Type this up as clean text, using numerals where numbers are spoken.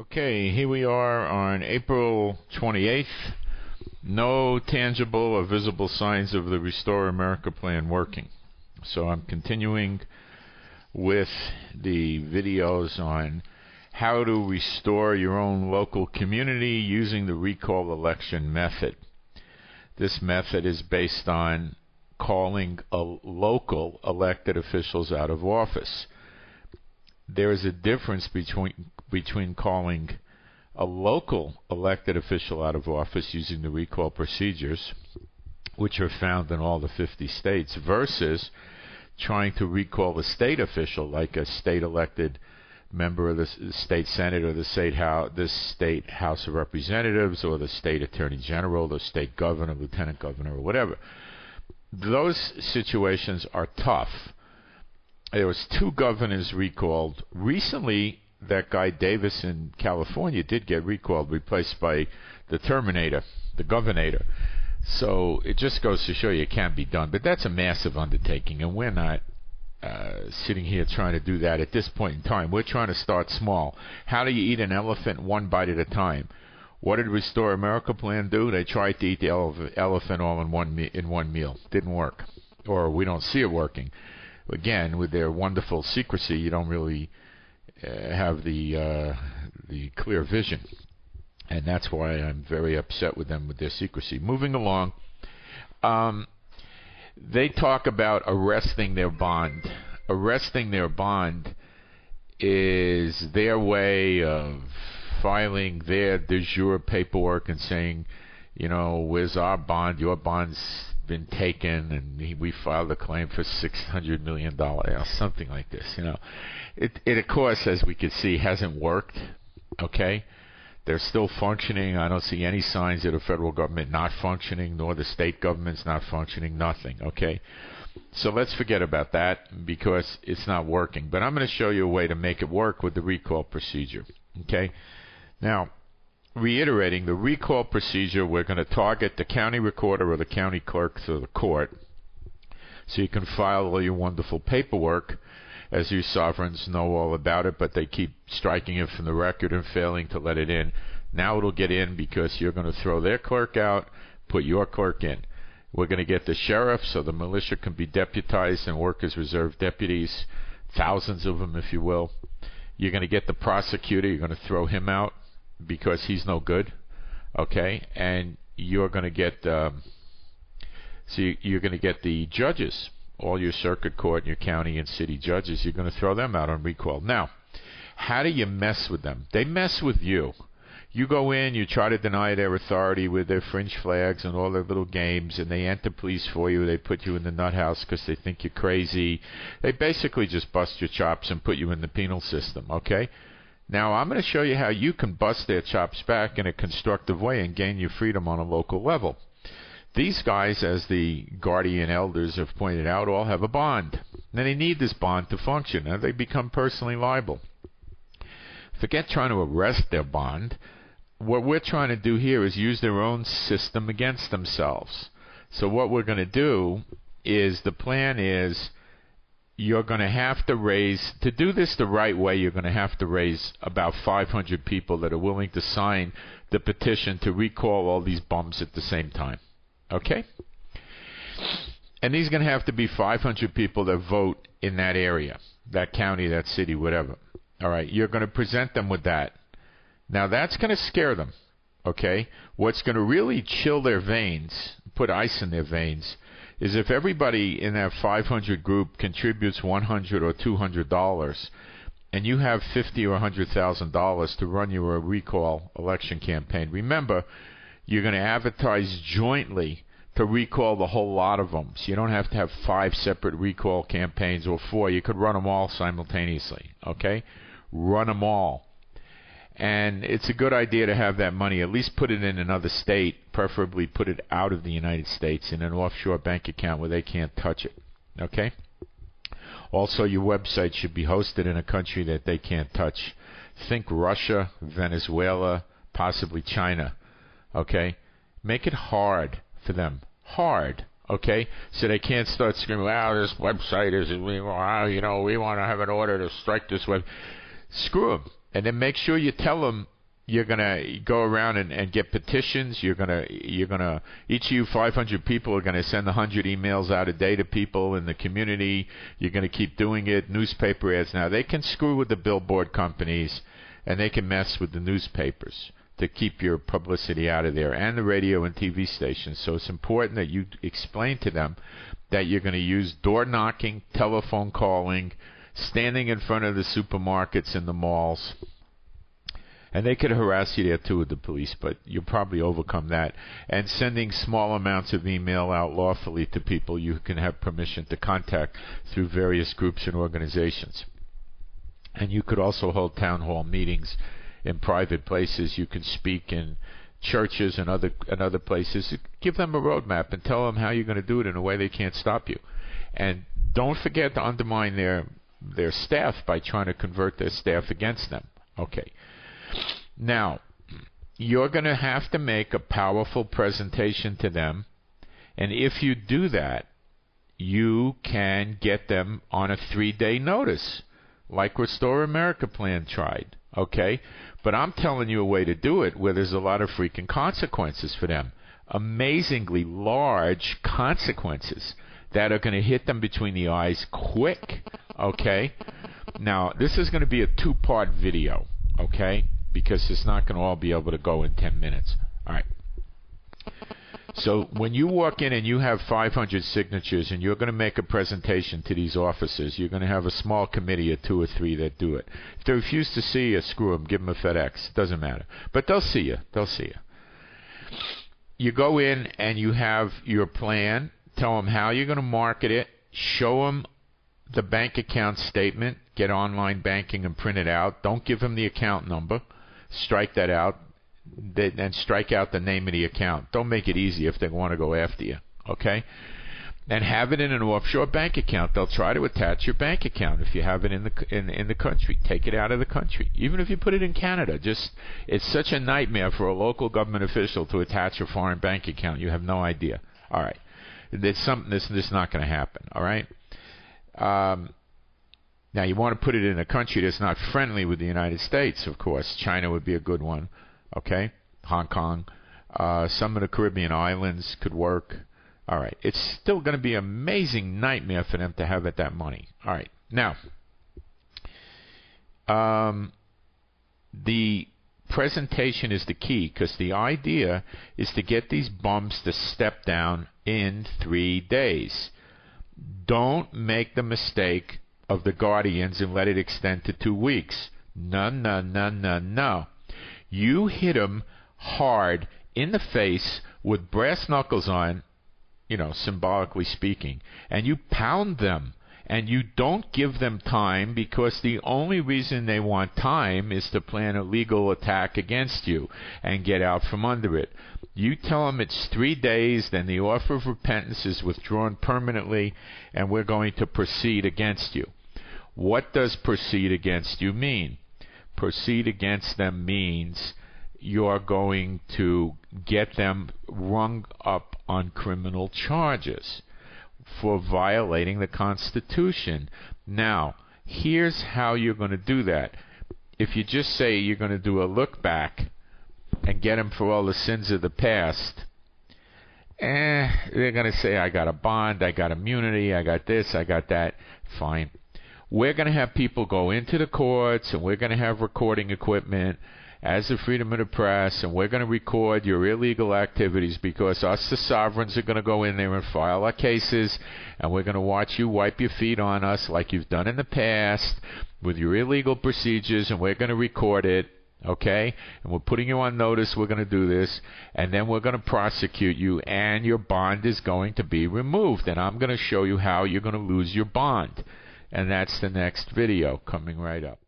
Okay, here we are on April 28th. No tangible or visible signs of the Restore America plan working. So I'm continuing with the videos on how to restore your own local community using the recall election method. This method is based on calling local elected officials out of office. There is a difference between calling a local elected official out of office using the recall procedures, which are found in all the 50 states, versus trying to recall a state official, like a state elected member of the state senate or the state house of representatives or the state attorney general, the state governor, lieutenant governor, or whatever. Those situations are tough. There was 2 governors recalled. Recently, that guy Davis in California did get recalled, replaced by the Terminator, the Governator. So it just goes to show you it can be done. But that's a massive undertaking, and we're not sitting here trying to do that at this point in time. We're trying to start small. How do you eat an elephant one bite at a time? What did Restore America plan do? They tried to eat the elephant all in one meal. Didn't work, or we don't see it working. Again, with their wonderful secrecy, you don't really have the clear vision, and that's why I'm very upset with them with their secrecy. Moving along, they talk about arresting their bond. Arresting their bond is their way of filing their de jure paperwork and saying, you know, where's our bond? Your bond's been taken, and we filed a claim for $600 million, something like this. You know, it of course, as we can see, hasn't worked. Okay, they're still functioning. I don't see any signs of the federal government not functioning, nor the state government's not functioning. Nothing. Okay, so let's forget about that because it's not working. But I'm going to show you a way to make it work with the recall procedure. Okay, now, reiterating the recall procedure, we're going to target the county recorder or the county clerk to the court, so you can file all your wonderful paperwork, as you sovereigns know all about it, but they keep striking it from the record and failing to let it in. Now it'll get in because you're going to throw their clerk out, put your clerk in. We're going to get the sheriff so the militia can be deputized and work as reserve deputies, thousands of them if you will. You're going to get the prosecutor, you're going to throw him out because he's no good, okay? And you're going to get you're going to get the judges, all your circuit court and your county and city judges. You're going to throw them out on recall. Now, how do you mess with them? They mess with you. You go in, you try to deny their authority with their fringe flags and all their little games, and they enter police for you. They put you in the nut house because they think you're crazy. They basically just bust your chops and put you in the penal system, okay? Now, I'm going to show you how you can bust their chops back in a constructive way and gain your freedom on a local level. These guys, as the guardian elders have pointed out, all have a bond. Now, they need this bond to function. Now, they become personally liable. Forget trying to arrest their bond. What we're trying to do here is use their own system against themselves. So what we're going to do is, the plan is, you're going to have to raise, to do this the right way, you're going to have to raise about 500 people that are willing to sign the petition to recall all these bums at the same time. Okay? And these are going to have to be 500 people that vote in that area, that county, that city, whatever. All right? You're going to present them with that. Now, that's going to scare them. Okay? What's going to really chill their veins, put ice in their veins, is if everybody in that 500 group contributes $100 or $200, and you have $50,000 or $100,000 to run your recall election campaign. Remember, you're going to advertise jointly to recall the whole lot of them. So you don't have to have 5 separate recall campaigns or 4. You could run them all simultaneously. Okay? Run them all. And it's a good idea to have that money, at least put it in another state, preferably put it out of the United States in an offshore bank account where they can't touch it. Okay? Also, your website should be hosted in a country that they can't touch. Think Russia, Venezuela, possibly China. Okay? Make it hard for them. Hard. Okay? So they can't start screaming, wow, this website is, we want to have an order to strike this web. Screw them. And then make sure you tell them you're gonna go around and get petitions. You're gonna each of you 500 people are gonna send 100 emails out a day to people in the community. You're gonna keep doing it. Newspaper ads. Now they can screw with the billboard companies, and they can mess with the newspapers to keep your publicity out of there, and the radio and TV stations. So it's important that you explain to them that you're going to use door knocking, telephone calling, standing in front of the supermarkets and the malls. And they could harass you there too with the police, but you'll probably overcome that. And sending small amounts of email out lawfully to people you can have permission to contact through various groups and organizations. And you could also hold town hall meetings in private places. You can speak in churches and other places. Give them a roadmap and tell them how you're going to do it in a way they can't stop you. And don't forget to undermine their staff by trying to convert their staff against them. Okay. Now, you're going to have to make a powerful presentation to them, and if you do that, you can get them on a 3-day notice, like Restore America Plan tried. Okay? But I'm telling you a way to do it where there's a lot of freaking consequences for them. Amazingly large consequences that are going to hit them between the eyes quick. Okay? Now, this is going to be a 2-part video. Okay? Because it's not going to all be able to go in 10 minutes. All right. So when you walk in and you have 500 signatures and you're going to make a presentation to these officers, you're going to have a small committee of 2 or 3 that do it. If they refuse to see you, screw them, give them a FedEx. It doesn't matter. But they'll see you. They'll see you. You go in and you have your plan. Tell them how you're going to market it. Show them the bank account statement. Get online banking and print it out. Don't give them the account number. Strike that out. And strike out the name of the account. Don't make it easy if they want to go after you. Okay? And have it in an offshore bank account. They'll try to attach your bank account if you have it in the country. Take it out of the country. Even if you put it in Canada. It's such a nightmare for a local government official to attach a foreign bank account. You have no idea. All right. It's something that's not going to happen. All right? Now, you want to put it in a country that's not friendly with the United States, of course. China would be a good one. Okay? Hong Kong. Some of the Caribbean islands could work. All right. It's still going to be an amazing nightmare for them to have that money. All right. Now, the presentation is the key, because the idea is to get these bums to step down in 3 days. Don't make the mistake of the Guardians and let it extend to 2 weeks. No, no, no, no, no. You hit them hard in the face with brass knuckles on, symbolically speaking, and you pound them, and you don't give them time, because the only reason they want time is to plan a legal attack against you and get out from under it. You tell them it's 3 days, then the offer of repentance is withdrawn permanently, and we're going to proceed against you. What does proceed against you mean? Proceed against them means you're going to get them rung up on criminal charges for violating the Constitution. Now, here's how you're going to do that. If you just say you're going to do a look back and get them for all the sins of the past, they're going to say, I got a bond, I got immunity, I got this, I got that. Fine. We're going to have people go into the courts, and we're going to have recording equipment as the freedom of the press, and we're going to record your illegal activities, because us, the sovereigns, are going to go in there and file our cases, and we're going to watch you wipe your feet on us like you've done in the past with your illegal procedures, and we're going to record it, okay? And we're putting you on notice we're going to do this, and then we're going to prosecute you, and your bond is going to be removed, and I'm going to show you how you're going to lose your bond. And that's the next video coming right up.